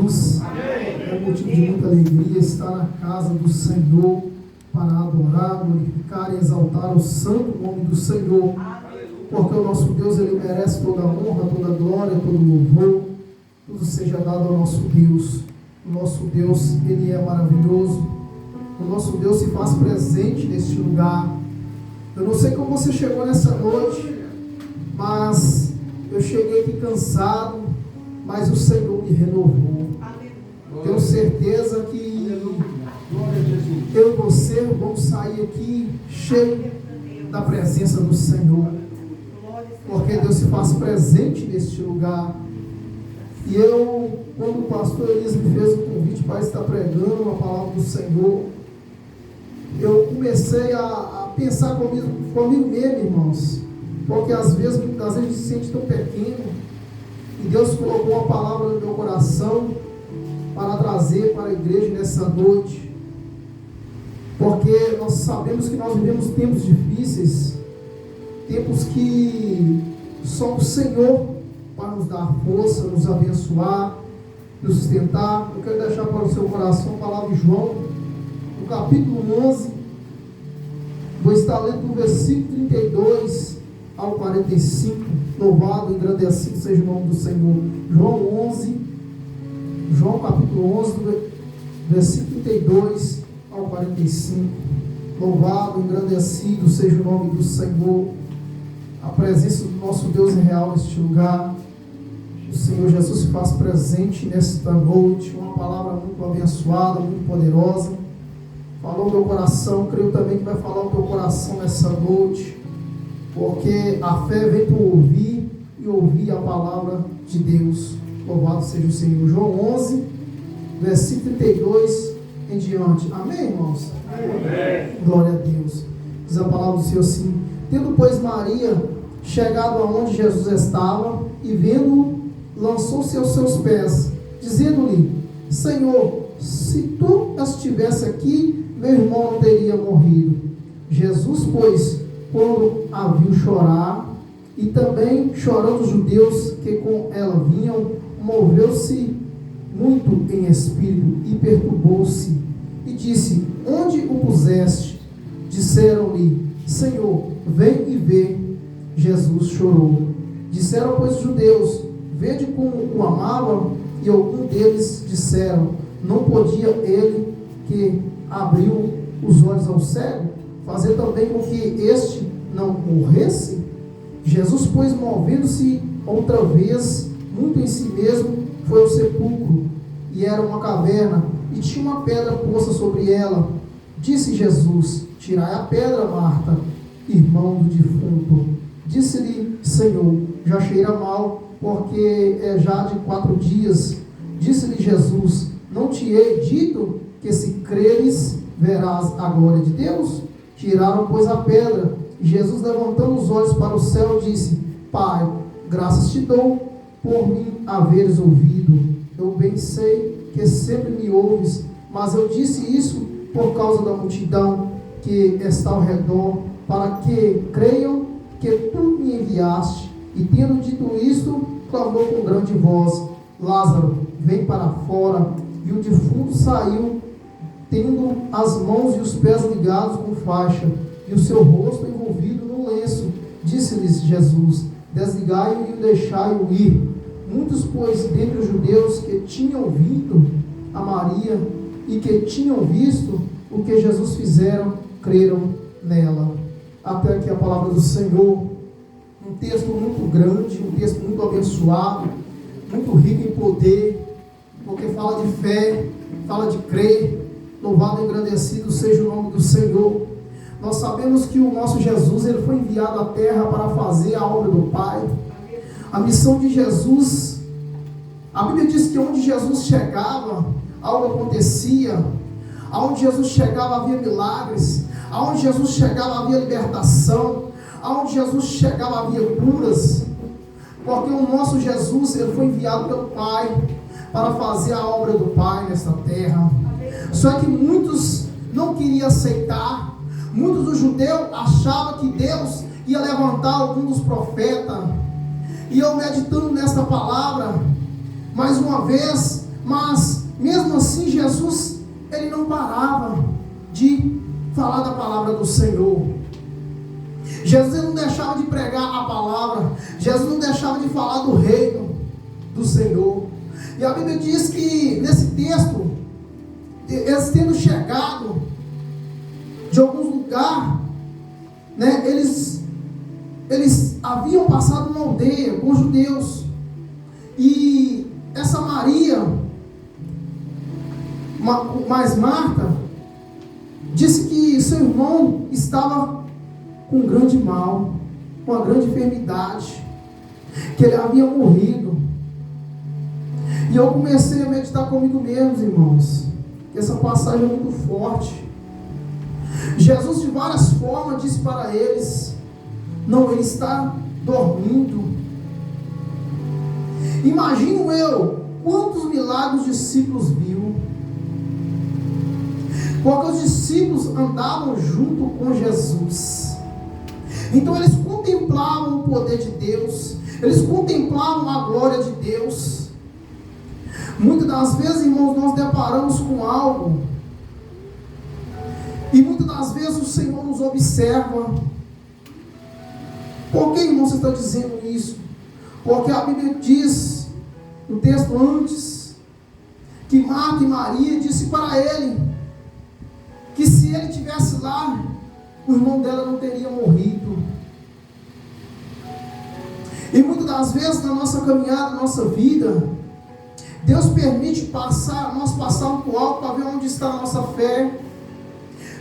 É motivo de muita alegria estar na casa do Senhor para adorar, glorificar e exaltar o santo nome do Senhor. Porque o nosso Deus, Ele merece toda a honra, toda a glória, todo o louvor. Tudo seja dado ao nosso Deus. O nosso Deus, Ele é maravilhoso. O nosso Deus se faz presente neste lugar. Eu não sei como você chegou nessa noite, mas eu cheguei aqui cansado, mas o Senhor me renovou. Tenho certeza que eu e você vamos sair aqui cheio da presença do Senhor, porque Deus se faz presente neste lugar. E eu, quando o pastor Elias me fez o convite para estar pregando a palavra do Senhor, eu comecei a pensar comigo mesmo, irmãos, porque às vezes a gente se sente tão pequeno, e Deus colocou uma palavra no meu coração para trazer para a igreja nessa noite, porque nós sabemos que nós vivemos tempos difíceis, tempos que só o Senhor para nos dar força, nos abençoar, nos sustentar. Eu quero deixar para o seu coração a palavra de João, no capítulo 11, vou estar lendo do versículo 32 ao 45, louvado e engrandecido seja o nome do Senhor. João capítulo 11, versículo 32 ao 45, louvado e engrandecido seja o nome do Senhor. A presença do nosso Deus é real neste lugar. O Senhor Jesus se faz presente nesta noite, uma palavra muito abençoada, muito poderosa. Falou meu coração, creio também que vai falar o teu coração nessa noite, porque a fé vem por ouvir e ouvir a palavra de Deus. Louvado seja o Senhor. João 11, versículo 32 em diante. Amém, irmãos? Amém. Glória a Deus. Diz a palavra do Senhor assim: tendo, pois, Maria chegado aonde Jesus estava, e vendo-o, lançou-se aos seus pés, dizendo-lhe: Senhor, se tu estivesse aqui, meu irmão não teria morrido. Jesus, pois, quando a viu chorar, e também chorando os judeus que com ela vinham, moveu-se muito em espírito e perturbou-se, e disse: onde o puseste? Disseram-lhe: Senhor, vem e vê. Jesus chorou. Disseram, pois, os judeus: vede como o amavam. E alguns deles disseram: não podia ele, que abriu os olhos ao cego, fazer também com que este não morresse? Jesus, pois, movendo-se outra vez muito em si mesmo, foi ao sepulcro, e era uma caverna, e tinha uma pedra posta sobre ela. Disse Jesus: tirai a pedra, Marta, irmão do defunto. Disse-lhe: Senhor, já cheira mal, porque é já de 4 dias. Disse-lhe Jesus: não te hei dito que, se creres, verás a glória de Deus? Tiraram, pois, a pedra. E Jesus, levantando os olhos para o céu, disse: Pai, graças te dou por mim haveres ouvido. Eu bem sei que sempre me ouves, mas eu disse isso por causa da multidão que está ao redor, para que creiam que tu me enviaste. E tendo dito isto, clamou com grande voz: Lázaro, vem para fora. E o defunto saiu, tendo as mãos e os pés ligados com faixa, e o seu rosto envolvido num lenço. Disse-lhes Jesus: desligai-o e deixai-o ir. Muitos, pois, dentre os judeus que tinham vindo a Maria e que tinham visto o que Jesus fizeram, creram nela. Até aqui a palavra do Senhor. Um texto muito grande, um texto muito abençoado, muito rico em poder, porque fala de fé, fala de crer. Louvado e engrandecido seja o nome do Senhor. Nós sabemos que o nosso Jesus, ele foi enviado à terra para fazer a obra do Pai. A missão de Jesus, a Bíblia diz que onde Jesus chegava, algo acontecia. Aonde Jesus chegava havia milagres. Aonde Jesus chegava havia libertação. Aonde Jesus chegava havia curas. Porque o nosso Jesus, ele foi enviado pelo Pai para fazer a obra do Pai nesta terra. Só que muitos não queriam aceitar. Muitos dos judeus achavam que Deus ia levantar algum dos profetas. E eu meditando nesta palavra, mais uma vez, Mas, mesmo assim, Jesus, ele não parava de falar da palavra do Senhor. Jesus não deixava de pregar a palavra. Jesus não deixava de falar do reino do Senhor. E a Bíblia diz que, nesse texto, eles tendo chegado de algum lugar, né, eles haviam passado uma aldeia com judeus. E essa Maria, mais Marta, disse que seu irmão estava com um grande mal, com uma grande enfermidade, que ele havia morrido. E eu comecei a meditar comigo mesmo, irmãos, que essa passagem é muito forte. Jesus de várias formas disse para eles: não, ele está dormindo. Imagino eu quantos milagres os discípulos viram, porque os discípulos andavam junto com Jesus. Então eles contemplavam o poder de Deus, eles contemplavam a glória de Deus. Muitas das vezes, irmãos, nós deparamos com algo, e muitas das vezes o Senhor nos observa. Por que, irmão, você está dizendo isso? Porque a Bíblia diz, no texto antes, que Marta e Maria disse para ele que se ele estivesse lá, o irmão dela não teria morrido. E muitas das vezes na nossa caminhada, na nossa vida, Deus permite nós passarmos por algo para ver onde está a nossa fé.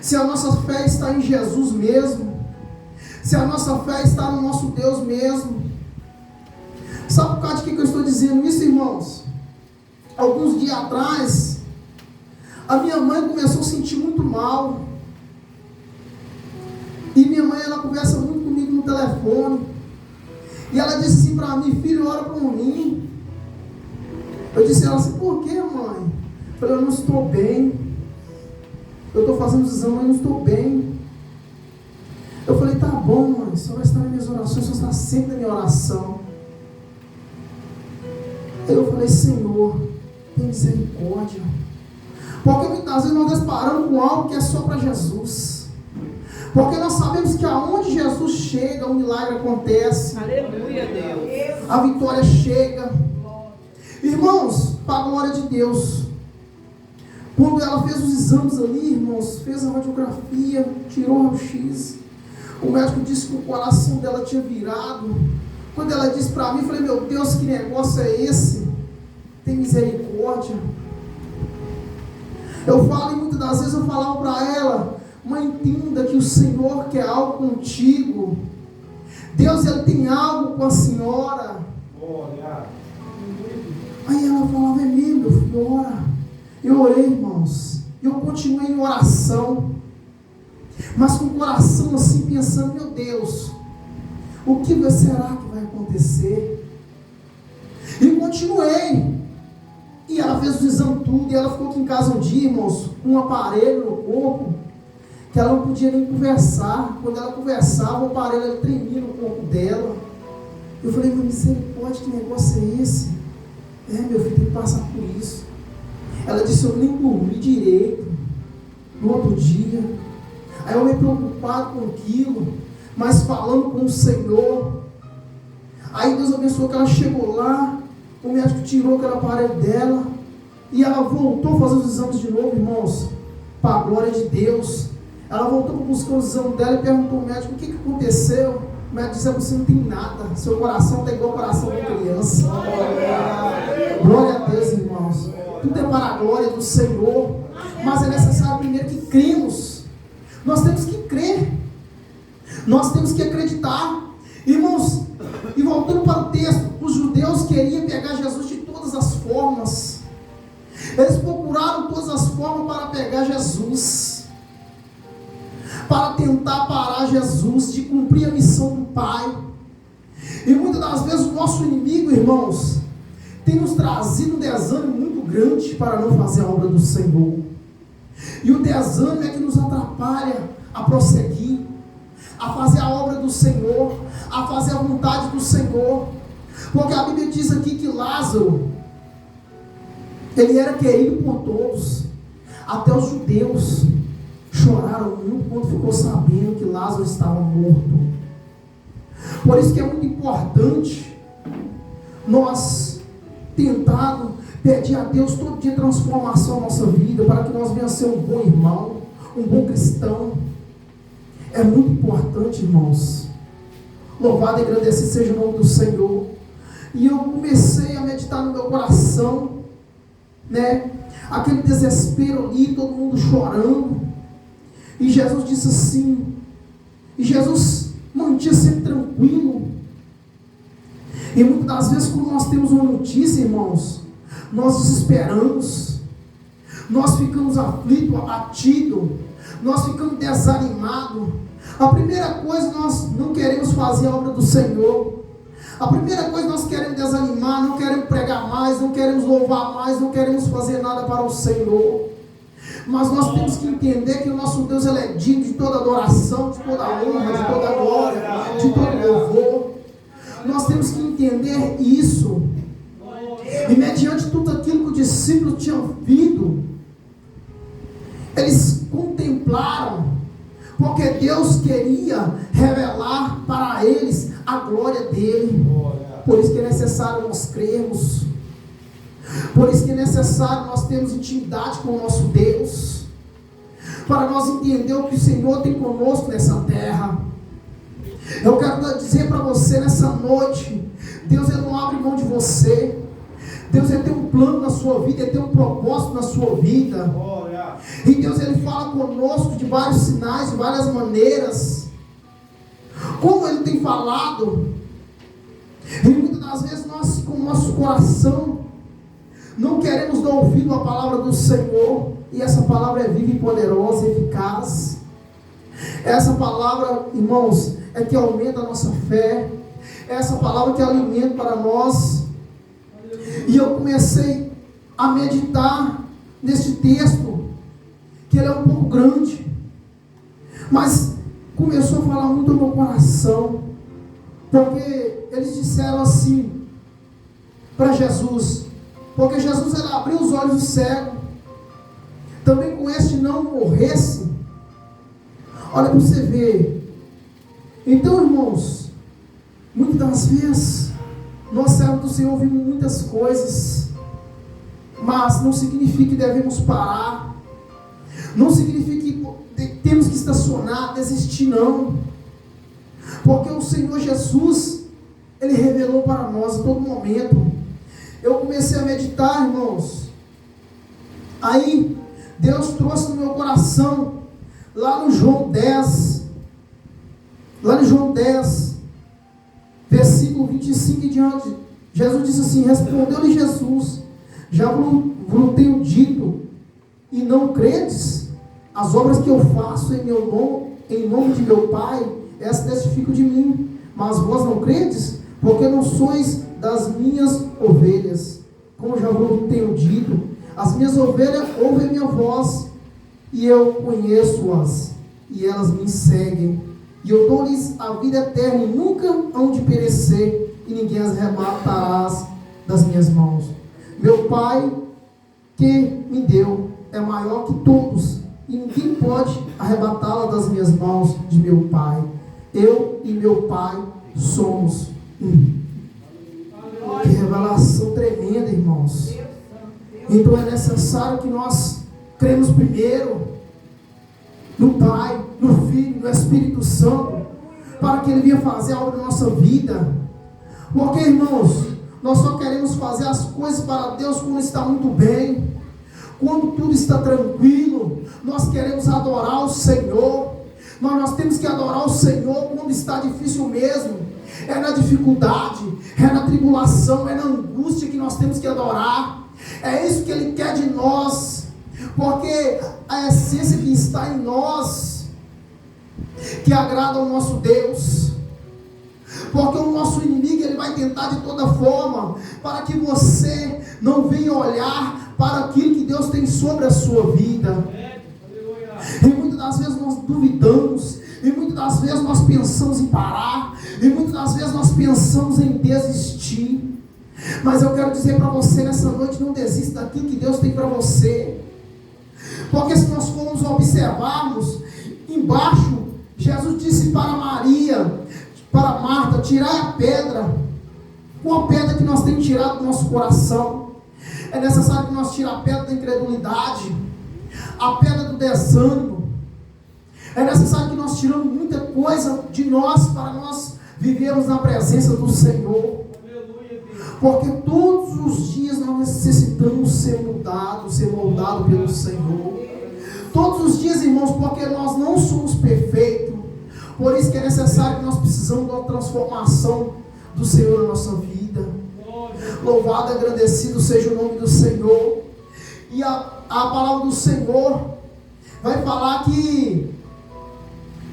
Se a nossa fé está em Jesus mesmo, se a nossa fé está no nosso Deus mesmo. Sabe por causa de que eu estou dizendo isso, irmãos? Alguns dias atrás, a minha mãe começou a sentir muito mal. E minha mãe, ela conversa muito comigo no telefone. E ela disse assim para mim: filho, ora por mim. Eu disse a ela assim: por que, mãe? Eu falei: eu não estou bem. Eu estou fazendo os exames, mas não estou bem. Eu falei: tá bom, mãe, a senhora vai estar nas minhas orações, a senhora está sempre na minha oração. Aí eu falei: Senhor, tem misericórdia. Porque muitas vezes nós paramos com algo que é só para Jesus. Porque nós sabemos que aonde Jesus chega, o milagre acontece. Aleluia, Deus. A vitória chega. Irmãos, para a glória de Deus, quando ela fez os exames ali, irmãos, fez a radiografia, tirou o raio-x, o médico disse que o coração dela tinha virado. Quando ela disse para mim, eu falei: meu Deus, que negócio é esse? Tem misericórdia. Eu falo, e muitas das vezes eu falava para ela: mãe, entenda que o Senhor quer algo contigo. Deus, Ele tem algo com a senhora. Aí ela falava: é mesmo, meu filho, ora. Eu orei, irmãos, e eu continuei em oração, mas com o coração assim, pensando: meu Deus, o que será que vai acontecer? E continuei. E ela fez o exame tudo, e ela ficou aqui em casa um dia, irmãos, com um aparelho no corpo, que ela não podia nem conversar. Quando ela conversava, o aparelho tremia no corpo dela. Eu falei: meu misericórdia, que negócio é esse? É, meu filho, tem que passar por isso. Ela disse: eu nem dormi direito no outro dia. Aí eu me preocupado com aquilo, mas falando com o Senhor. Aí Deus abençoou que ela chegou lá, o médico tirou aquele aparelho dela, e ela voltou a fazer os exames de novo, irmãos, para a glória de Deus. Ela voltou para buscar os exames dela e perguntou ao médico: o que aconteceu? O médico disse: você não tem nada, seu coração está igual o coração de criança. Glória a Deus, irmãos. Tudo é para a glória do Senhor, mas é necessário primeiro que cremos. Nós temos que crer, nós temos que acreditar, irmãos. E voltando para o texto, os judeus queriam pegar Jesus de todas as formas. Eles procuraram todas as formas para pegar Jesus, para tentar parar Jesus de cumprir a missão do Pai. E muitas das vezes o nosso inimigo, irmãos, tem nos trazido um desânimo muito grande para não fazer a obra do Senhor. E o desânimo é que nos atrapalha a prosseguir, a fazer a obra do Senhor, a fazer a vontade do Senhor. Porque a Bíblia diz aqui que Lázaro, Ele era querido por todos. Até os judeus choraram muito quando ficou sabendo que Lázaro estava morto. Por isso que é muito importante nós tentarmos pedir a Deus todo dia transformação na nossa vida, para que nós venhamos a ser um bom irmão, um bom cristão. É muito importante, irmãos. Louvado e agradecido seja o nome do Senhor. E eu comecei a meditar no meu coração, né? Aquele desespero ali, todo mundo chorando. E Jesus disse assim, e Jesus mantinha sempre tranquilo. E muitas das vezes, quando nós temos uma notícia, irmãos, nós desesperamos, nós ficamos aflitos, abatidos, nós ficamos desanimados. A primeira coisa, nós não queremos fazer a obra do Senhor. A primeira coisa, nós queremos desanimar, não queremos pregar mais, não queremos louvar mais, não queremos fazer nada para o Senhor. Mas nós temos que entender que o nosso Deus, Ele é digno de toda adoração, de toda honra, de toda glória, de todo louvor. Nós temos que entender isso. E mediante tudo aquilo que os discípulos tinham visto, eles contemplaram, porque Deus queria revelar para eles a glória dele. Por isso que é necessário nós crermos. Por isso que é necessário nós termos intimidade com o nosso Deus, para nós entender o que o Senhor tem conosco nessa terra. Eu quero dizer para você nessa noite, Deus, Ele não abre mão de você. Deus, Ele tem um plano na sua vida, Ele tem um propósito na sua vida. E Deus, Ele fala conosco de vários sinais, de várias maneiras. Como Ele tem falado. E muitas das vezes nós, com o nosso coração, não queremos dar ouvido à palavra do Senhor. E essa palavra é viva e poderosa e eficaz. Essa palavra, irmãos, é que aumenta a nossa fé. Essa palavra que é alimento para nós. E eu comecei a meditar neste texto, que ele é um pouco grande, mas começou a falar muito ao meu coração, porque eles disseram assim para Jesus, porque Jesus, ele abriu os olhos do cego, também com este não morresse. Olha para você ver. Então, irmãos, muitas das vezes nós, servos do Senhor, ouvimos muitas coisas, mas não significa que devemos parar, não significa que temos que estacionar, desistir, não, porque o Senhor Jesus, Ele revelou para nós em todo momento. Eu comecei a meditar, irmãos, aí Deus trouxe no meu coração, lá no João 10, versículo 25 e diante. Jesus disse assim, respondeu-lhe Jesus, já vos tenho dito, e não credes? As obras que eu faço em meu nome, em nome de meu Pai, essas testificam de mim, mas vós não credes, porque não sois das minhas ovelhas. Como já vos tenho dito, as minhas ovelhas ouvem minha voz, e eu conheço-as, e elas me seguem, e eu dou-lhes a vida eterna, e nunca hão de perecer, e ninguém as arrebatará das minhas mãos. Meu Pai que me deu é maior que todos, e ninguém pode arrebatá-la das minhas mãos de meu Pai. Eu e meu Pai somos um. Que revelação tremenda, irmãos. Então é necessário que nós cremos primeiro no Pai, no Filho, no Espírito Santo, para que Ele venha fazer a obra da nossa vida. Porque, irmãos, nós só queremos fazer as coisas para Deus quando está muito bem, quando tudo está tranquilo. Nós queremos adorar o Senhor, mas nós temos que adorar o Senhor quando está difícil mesmo. É na dificuldade, é na tribulação, é na angústia que nós temos que adorar. É isso que Ele quer de nós, porque a essência que está em nós, que agrada ao nosso Deus. Porque o nosso inimigo, ele vai tentar de toda forma, para que você não venha olhar para aquilo que Deus tem sobre a sua vida. E muitas das vezes nós duvidamos, e muitas das vezes nós pensamos em parar, e muitas das vezes nós pensamos em desistir. Mas eu quero dizer para você nessa noite, não desista daquilo que Deus tem para você. Porque se nós formos observarmos, embaixo, Jesus disse para Maria, para Marta, tirai a pedra. Qual pedra que nós temos tirado do nosso coração? É necessário que nós tiremos a pedra da incredulidade, a pedra do desânimo. É necessário que nós tiremos muita coisa de nós, para nós vivermos na presença do Senhor. Porque todos os dias nós necessitamos ser moldado pelo Senhor. Todos os dias, irmãos, porque nós não somos perfeitos. Por isso que é necessário que nós precisamos de uma transformação do Senhor na nossa vida. Louvado e agradecido seja o nome do Senhor. E a palavra do Senhor vai falar que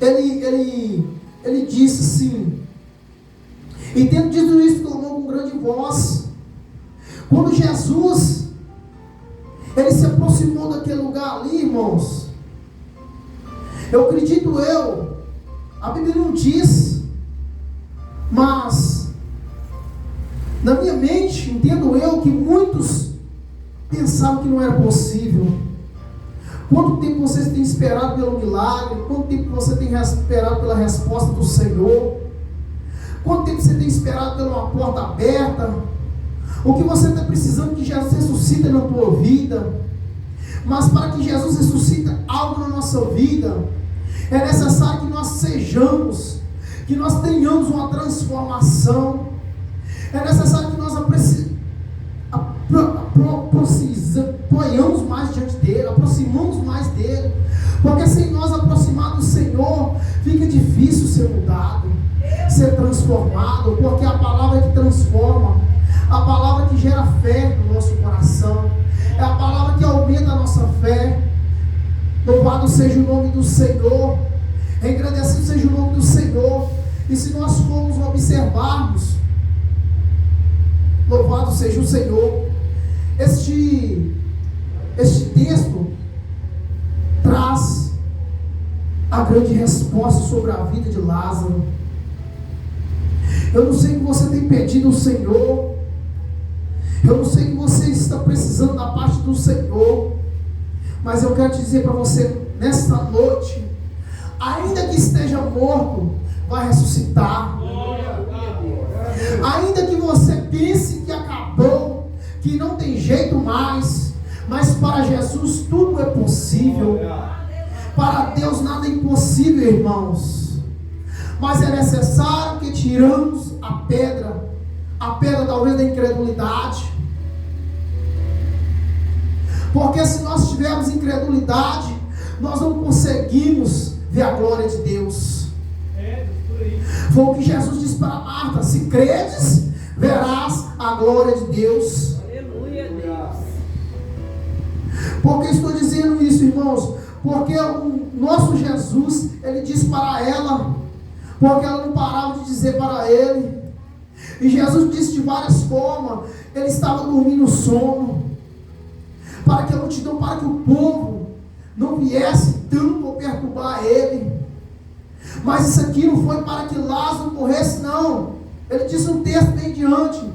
ele disse assim: e tendo dito isso, clamou com grande voz. Quando Jesus ele se aproximou daquele lugar ali, irmãos, eu acredito a Bíblia não diz, mas na minha mente, entendo eu, que muitos pensavam que não era possível. Quanto tempo você tem esperado pelo milagre? Quanto tempo você tem esperado pela resposta do Senhor? Quanto tempo você tem esperado por uma porta aberta? O que você está precisando que Jesus ressuscite na tua vida? Mas para que Jesus ressuscite algo na nossa vida, é necessário que nós sejamos, que nós tenhamos uma transformação. É necessário que nós apoiamos mais diante dele, aproximamos mais dele. Porque sem nós aproximar do Senhor, fica difícil ser mudado, ser transformado. Porque a palavra que transforma, a palavra que gera fé no nosso coração, é a palavra que aumenta a nossa fé. Louvado seja o nome do Senhor, engrandecido seja o nome do Senhor. E se nós formos observarmos, louvado seja o Senhor, este texto traz a grande resposta sobre a vida de Lázaro. Eu não sei o que você tem pedido ao Senhor, eu não sei o que você está precisando da parte do Senhor, mas eu quero te dizer para você nesta noite, ainda que esteja morto, vai ressuscitar. Ainda que você pense que acabou, que não tem jeito mais, mas para Jesus tudo é possível. Para Deus nada é impossível, irmãos. Mas é necessário que tiramos a pedra talvez da incredulidade. Porque se nós tivermos incredulidade, nós não conseguimos ver a glória de Deus. Foi o que Jesus disse para Marta: se credes, verás a glória de Deus. Aleluia, Deus. Por que estou dizendo isso, irmãos? Porque o nosso Jesus, ele disse para ela, porque ela não parava de dizer para ele. E Jesus disse de várias formas. Ele estava dormindo sono, para que a multidão, para que o povo não viesse tanto a perturbar ele. Mas isso aqui não foi para que Lázaro morresse, não. Ele disse um texto bem diante,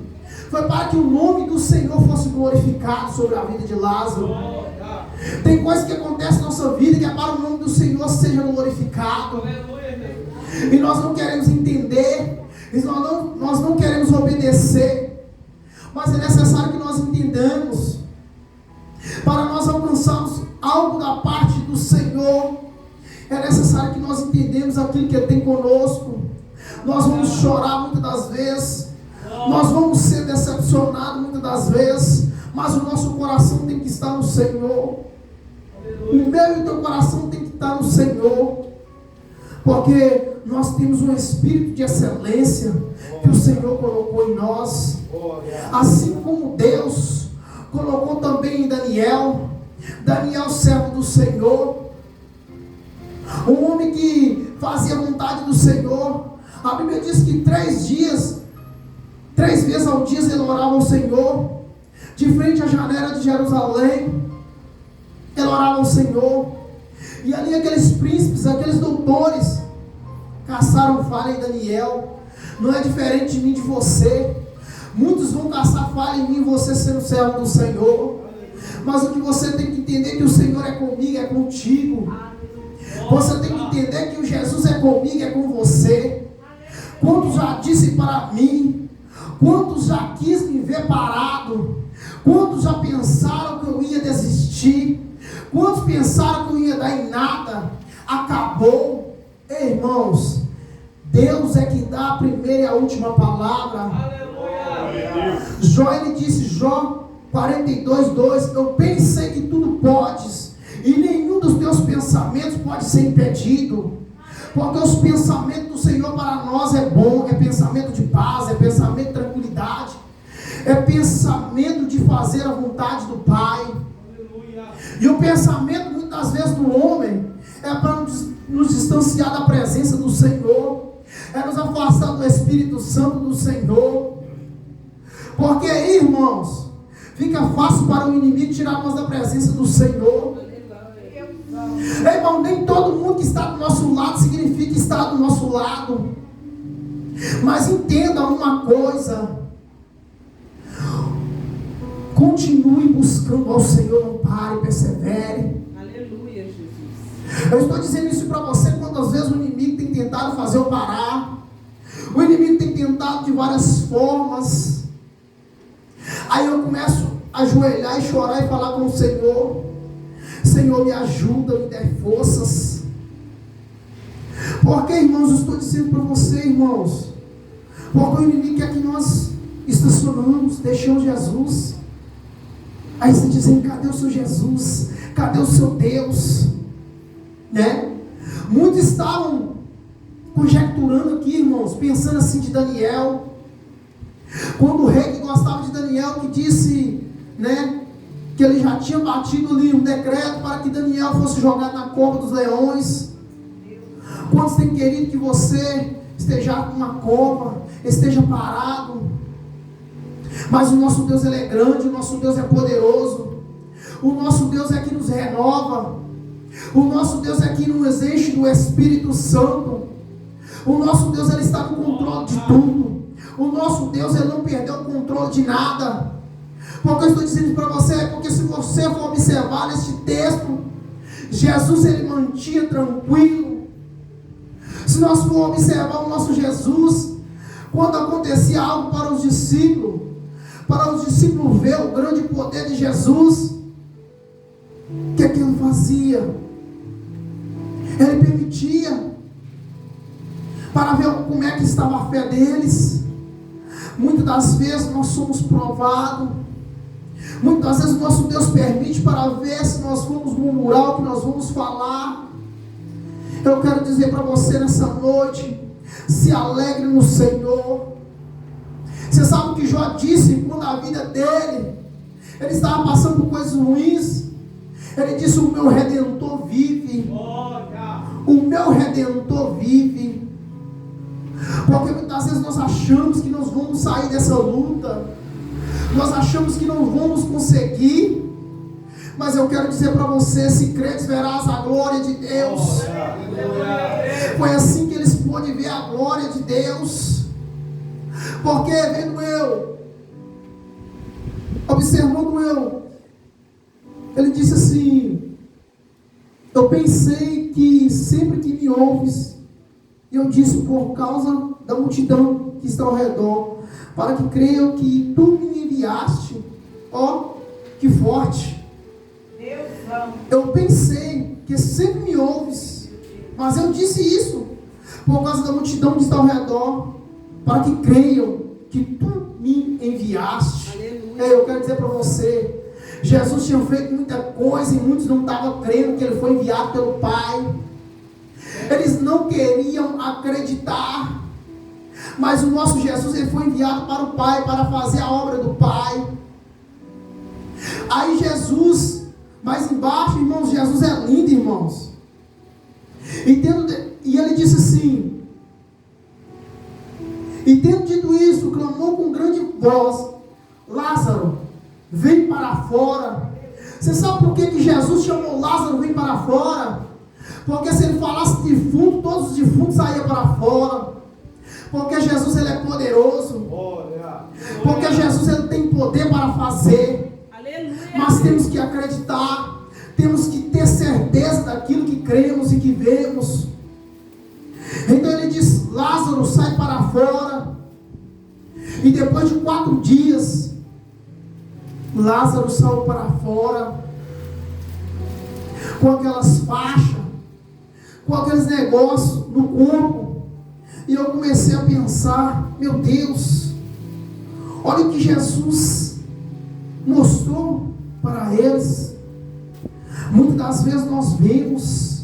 foi para que o nome do Senhor fosse glorificado sobre a vida de Lázaro. Tem coisas que acontecem na nossa vida que é para o nome do Senhor seja glorificado. E nós não queremos entender, nós não queremos obedecer. Mas é necessário que nós entendamos, para nós alcançarmos algo da parte do Senhor. É necessário que nós entendamos aquilo que Ele tem conosco. Nós vamos chorar muitas das vezes, nós vamos ser decepcionados muitas das vezes, mas o nosso coração tem que estar no Senhor. O meu e o teu coração tem que estar no Senhor, porque nós temos um espírito de excelência que o Senhor colocou em nós, assim como Deus colocou também em Daniel, servo do Senhor, um homem que fazia a vontade do Senhor. A Bíblia diz que 3 vezes ao dia ele orava ao Senhor, de frente à janela de Jerusalém, ele orava ao Senhor. E ali aqueles príncipes, aqueles doutores, caçaram falha em Daniel. Não é diferente de mim, de você. Muitos vão caçar falha em mim, você sendo servo do Senhor. Mas o que você tem que entender é que o Senhor é comigo, é contigo. Você tem que entender que o Jesus é comigo, é com você. Quantos já disse para mim? Quantos já quis me ver parado? Quantos já pensaram que eu ia desistir? Quantos pensaram que eu ia dar em nada? Acabou. Ei, irmãos, Deus é quem dá a primeira e a última palavra. Aleluia. Jó, ele disse, Jó 42:2, eu pensei que tudo podes, e nenhum dos teus pensamentos pode ser impedido. Porque os pensamentos do Senhor para nós é bom, é pensamento de paz, é pensamento de tranquilidade, é pensamento de fazer a vontade do Pai. Aleluia. E o pensamento muitas vezes do homem é para nos distanciar da presença do Senhor, é nos afastar do Espírito Santo do Senhor. Porque aí, irmãos, fica fácil para o inimigo tirar nós da presença do Senhor. Irmão, nem todo mundo que está do nosso lado significa estar do nosso lado. Mas entenda uma coisa: continue buscando ao Senhor, não pare, persevere. Aleluia, Jesus. Eu estou dizendo isso para você quantas vezes o inimigo tem tentado fazer eu parar. O inimigo tem tentado de várias formas. Aí eu começo a ajoelhar e chorar e falar com o Senhor: Senhor, me ajuda, me dê forças. Porque, irmãos, eu estou dizendo para você, irmãos, porque o inimigo quer que nós estacionamos, deixamos Jesus. Aí você dizendo: cadê o seu Jesus? Cadê o seu Deus? Né? Muitos estavam conjecturando aqui, irmãos, pensando assim de Daniel. Quando o rei que gostava de Daniel, que disse, né, que ele já tinha batido ali um decreto para que Daniel fosse jogado na cova dos leões. Quantos tem querido que você esteja numa cova, esteja parado? Mas o nosso Deus, ele é grande, o nosso Deus é poderoso. O nosso Deus é que nos renova. O nosso Deus é que nos enche do Espírito Santo. O nosso Deus, ele está no controle de tudo. O nosso Deus, ele não perdeu o controle de nada. Porque eu estou dizendo para você, é porque se você for observar neste texto, Jesus, ele mantinha tranquilo. Se nós for observar o nosso Jesus, quando acontecia algo para os discípulos ver o grande poder de Jesus, o que é que ele fazia? Ele permitia, para ver como é que estava a fé deles. Muitas das vezes nós somos provados. Muitas vezes o nosso Deus permite para ver se nós vamos murmurar, o que nós vamos falar. Eu quero dizer para você nessa noite: se alegre no Senhor. Você sabe o que Jó disse quando a vida dele, ele estava passando por coisas ruins? Ele disse: o meu Redentor vive. O meu Redentor vive. Porque muitas vezes nós achamos que nós vamos sair dessa luta, nós achamos que não vamos conseguir, mas eu quero dizer para você: se creres, verás a glória de Deus. Foi assim que eles pôde ver a glória de Deus. Porque vendo eu, observando eu, ele disse assim: eu pensei que sempre que me ouves, eu disse por causa da multidão que está ao redor, para que creiam que tu me enviaste. Ó, que forte. Eu pensei que sempre me ouves, mas eu disse isso por causa da multidão que está ao redor, para que creiam que tu me enviaste. Eu quero dizer para você, Jesus tinha feito muita coisa e muitos não estavam crendo que ele foi enviado pelo Pai. Eles não queriam acreditar. Mas o nosso Jesus, ele foi enviado para o Pai, para fazer a obra do Pai. Aí Jesus, mais embaixo, irmãos, Jesus é lindo, irmãos. E ele disse assim: e tendo dito isso, clamou com grande voz: Lázaro, vem para fora. Você sabe por que Jesus chamou Lázaro, vem para fora? Porque se ele falasse defunto, todos os defuntos saíam para fora. Porque Jesus ele é poderoso. Porque Jesus ele tem poder para fazer. Aleluia. Mas temos que acreditar. Temos que ter certeza daquilo que cremos e que vemos. Então ele diz: Lázaro, sai para fora. E depois de 4 dias, Lázaro saiu para fora, com aquelas faixas, com aqueles negócios no corpo. E eu comecei a pensar: meu Deus, olha o que Jesus mostrou para eles. Muitas das vezes nós vemos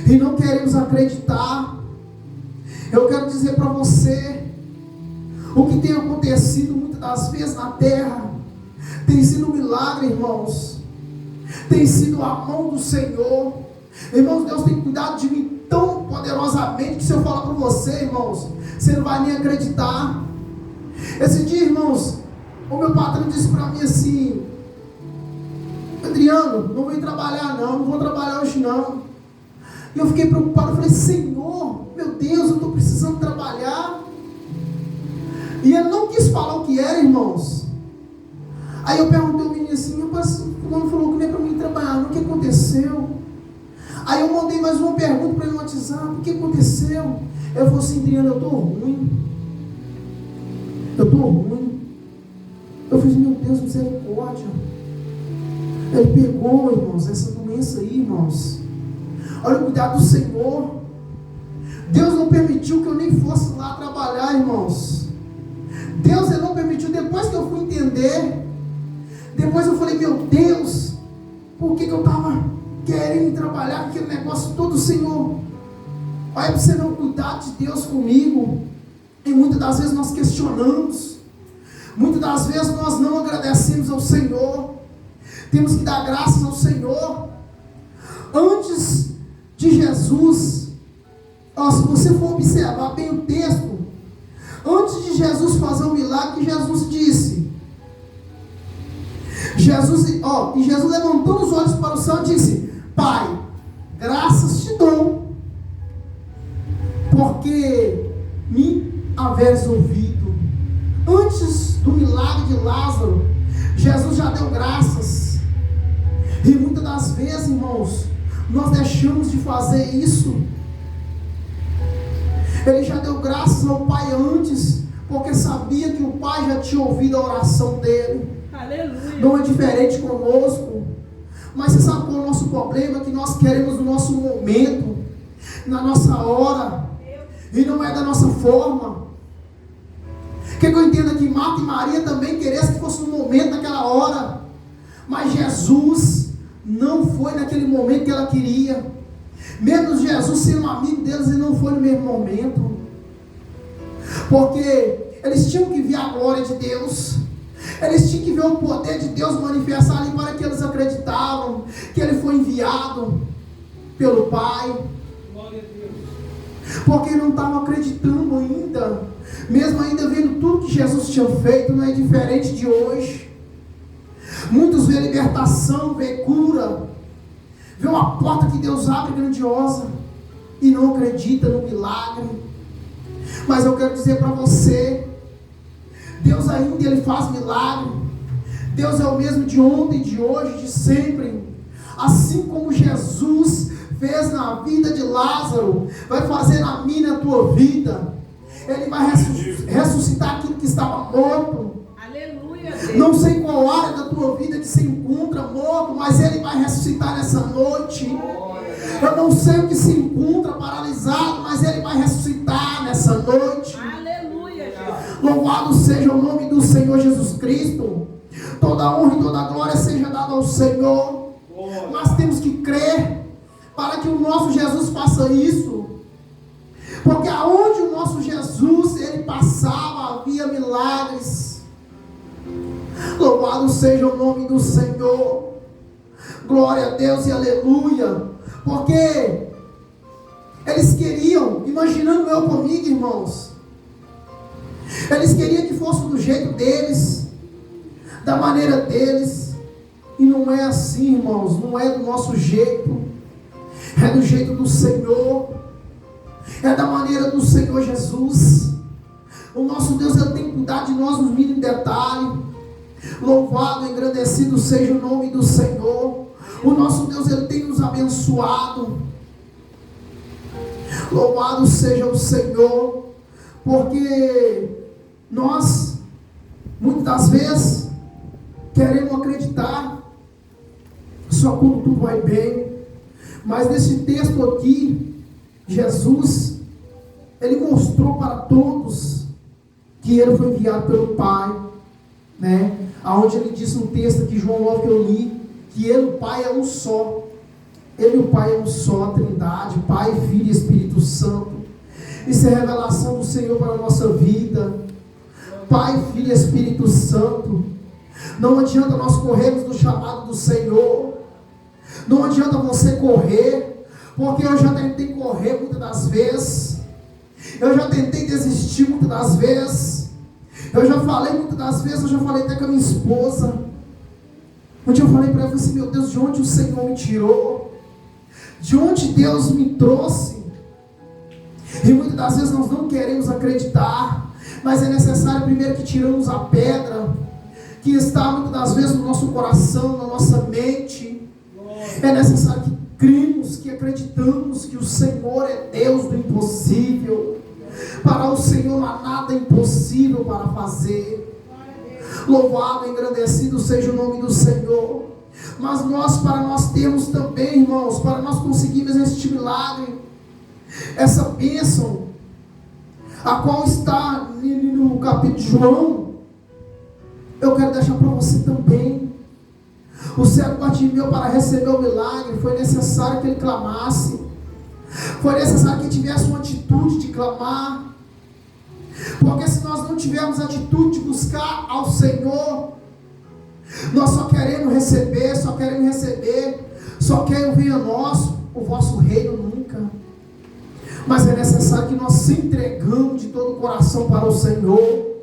e não queremos acreditar. Eu quero dizer para você, o que tem acontecido muitas das vezes na terra tem sido um milagre, irmãos. Tem sido a mão do Senhor. Irmãos, Deus tem cuidado de mim tão poderosamente que se eu falar para você, irmãos, você não vai nem acreditar. Esse dia, irmãos, o meu patrão disse para mim assim: Adriano, não vou trabalhar não vou trabalhar hoje não. E eu fiquei preocupado, eu falei: Senhor, meu Deus, eu estou precisando trabalhar. E ele não quis falar o que era, irmãos. Aí eu perguntei ao menino assim: o fulano falou que nem para mim trabalhar não, o que aconteceu? Aí eu mandei mais uma pergunta para ele no WhatsApp: o que aconteceu? Ele falou assim: Adriano, eu estou ruim. Eu fiz: meu Deus, misericórdia. Ele pegou, irmãos, essa doença aí, irmãos. Olha o cuidado do Senhor. Deus não permitiu que eu nem fosse lá trabalhar, irmãos. Deus ele não permitiu. Depois que eu fui entender, depois eu falei: meu Deus, por que eu estava querendo trabalhar aquele negócio todo, Senhor? Olha para você ver o cuidado de Deus comigo. E muitas das vezes nós questionamos, muitas das vezes nós não agradecemos ao Senhor. Temos que dar graças ao Senhor. Antes de Jesus, se você for observar bem o texto, antes de Jesus fazer o milagre, Jesus disse, e Jesus levantou os olhos para o céu e disse: Pai, graças te dou, porque me haveres ouvido. Antes do milagre de Lázaro, Jesus já deu graças. E muitas das vezes, irmãos, nós deixamos de fazer isso. Ele já deu graças ao Pai antes, porque sabia que o Pai já tinha ouvido a oração dele. Aleluia. Não é diferente conosco. Mas você sabe qual é o nosso problema? Que nós queremos o nosso momento, na nossa hora, e não é da nossa forma. Que eu entendo que Marta e Maria também queriam que fosse no momento, naquela hora. Mas Jesus não foi naquele momento que ela queria. Mesmo Jesus sendo um amigo deles, ele não foi no mesmo momento. Porque eles tinham que ver a glória de Deus. Eles tinham que ver o poder de Deus manifestar ali, para que eles acreditavam que ele foi enviado pelo Pai. Glória a Deus. Porque não estavam acreditando ainda. Mesmo ainda vendo tudo que Jesus tinha feito, não é diferente de hoje. Muitos vê libertação, vê cura, vê uma porta que Deus abre grandiosa e não acredita no milagre. Mas eu quero dizer para você, Deus ainda ele faz milagre. Deus é o mesmo de ontem, de hoje, de sempre. Assim como Jesus fez na vida de Lázaro, vai fazer na minha e na tua vida. Ele vai ressuscitar aquilo que estava morto. Não sei qual área da tua vida que se encontra morto, mas ele vai ressuscitar nessa noite. Eu não sei o que se encontra paralisado, mas ele vai ressuscitar nessa noite. Aleluia, Jesus. Louvado seja o nome do Senhor Jesus Cristo. Toda honra e toda glória seja dada ao Senhor. Mas temos que crer para que o nosso Jesus faça isso. Porque aonde o nosso Jesus ele passava, havia milagres. Louvado seja o nome do Senhor. Glória a Deus e aleluia. Porque eles queriam, imaginando eu comigo, irmãos, eles queriam que fosse do jeito deles, da maneira deles. E não é assim, irmãos. Não é do nosso jeito, é do jeito do Senhor. é da maneira do Senhor Jesus. O nosso Deus, Ele tem cuidado de nós nos mínimos detalhes. Louvado, engrandecido seja o nome do Senhor. O nosso Deus, Ele tem nos abençoado. Louvado seja o Senhor, porque nós, muitas das vezes, queremos acreditar só quando tudo vai bem. Mas nesse texto aqui, Jesus, Ele mostrou para todos que Ele foi enviado pelo Pai, né? Aonde Ele disse no texto aqui, João 9 que eu li, que Ele, o Pai, é um só. Ele e o Pai é um só, a Trindade, Pai, Filho e Espírito Santo. Isso é revelação do Senhor para a nossa vida. Pai, Filho e Espírito Santo. Não adianta nós corrermos do chamado do Senhor. Não adianta você correr, porque eu já tentei correr muitas das vezes. Eu já tentei desistir muitas das vezes. Eu já falei muitas das vezes, eu já falei até com a minha esposa. Um dia eu falei para ela assim, meu Deus, de onde o Senhor me tirou? De onde Deus me trouxe? E muitas das vezes nós não queremos acreditar, mas é necessário primeiro que tiramos a pedra que está muitas das vezes no nosso coração, na nossa mente. É necessário que cremos, que acreditamos que o Senhor é Deus do impossível. Para o Senhor não há nada impossível para fazer. Louvado, engrandecido seja o nome do Senhor. Mas para nós termos também, irmãos, para nós conseguirmos este milagre, essa bênção, a qual está no capítulo de João, eu quero deixar para você também. O cego Bartimeu, para receber o milagre, foi necessário que ele clamasse, foi necessário que tivesse uma atitude de clamar, porque se nós não tivermos atitude de buscar ao Senhor, nós só queremos receber, só quer venha a nós, o vosso reino nunca. Mas é necessário que nós se entregamos de todo o coração para o Senhor,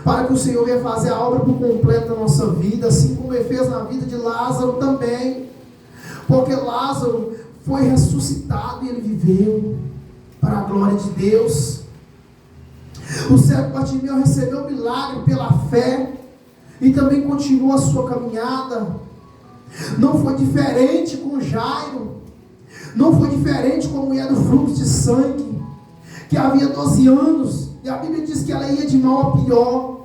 para que o Senhor venha fazer a obra por completo na nossa vida, assim como Ele fez na vida de Lázaro também, porque Lázaro foi ressuscitado e ele viveu para a glória de Deus. O cego Bartimeu recebeu o milagre pela fé e também continua a sua caminhada. Não foi diferente com Jairo, não foi diferente com a mulher do fluxo de sangue, que havia 12 anos, e a Bíblia diz que ela ia de mal a pior.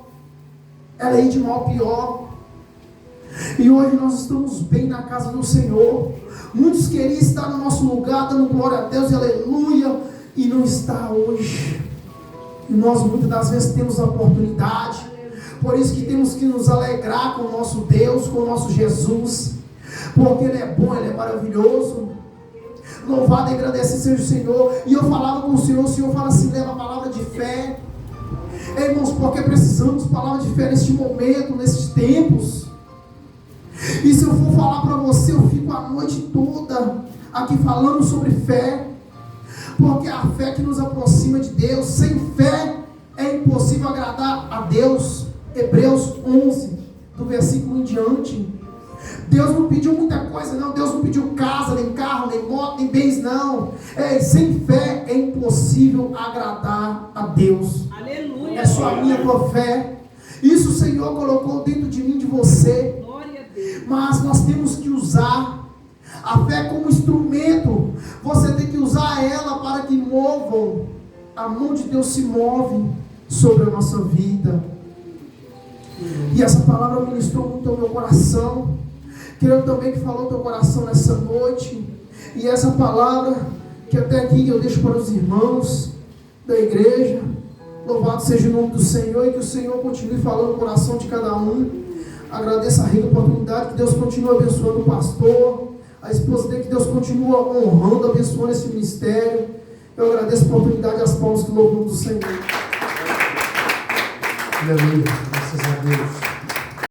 Ela ia de mal a pior. E hoje nós estamos bem na casa do Senhor. Muitos queriam estar no nosso lugar, dando glória a Deus e aleluia, e não está hoje. E nós muitas das vezes temos a oportunidade. Por isso que temos que nos alegrar com o nosso Deus, com o nosso Jesus, porque Ele é bom, Ele é maravilhoso. Louvado e agradecido seja o Senhor. E eu falava com o Senhor fala assim, leva a palavra de fé. Irmãos, porque precisamos de palavra de fé neste momento, nesses tempos. E se eu for falar para você, eu fico a noite toda aqui falando sobre fé, porque é a fé que nos aproxima de Deus. Sem fé é impossível agradar a Deus. Hebreus 11, do versículo em diante. Deus não pediu muita coisa, não. Deus não pediu casa, nem carro, nem moto, nem bens, não. Sem fé é impossível agradar a Deus. Aleluia. É só a minha tua fé. Isso o Senhor colocou dentro de mim, de você. Glória a Deus. Mas nós temos que usar a fé como instrumento. Você tem que usar ela para que movam. A mão de Deus se move sobre a nossa vida. E essa palavra ministrou muito ao meu coração. Creio também que falou ao teu coração nessa noite. E essa palavra que até aqui eu deixo para os irmãos da igreja. Louvado seja o nome do Senhor, e que o Senhor continue falando no coração de cada um. Agradeço a rica oportunidade, que Deus continue abençoando o pastor, a esposa dele, que Deus continue honrando, abençoando esse ministério. Eu agradeço a oportunidade e as palmas que louvam do Senhor. Aleluia, graças a Deus.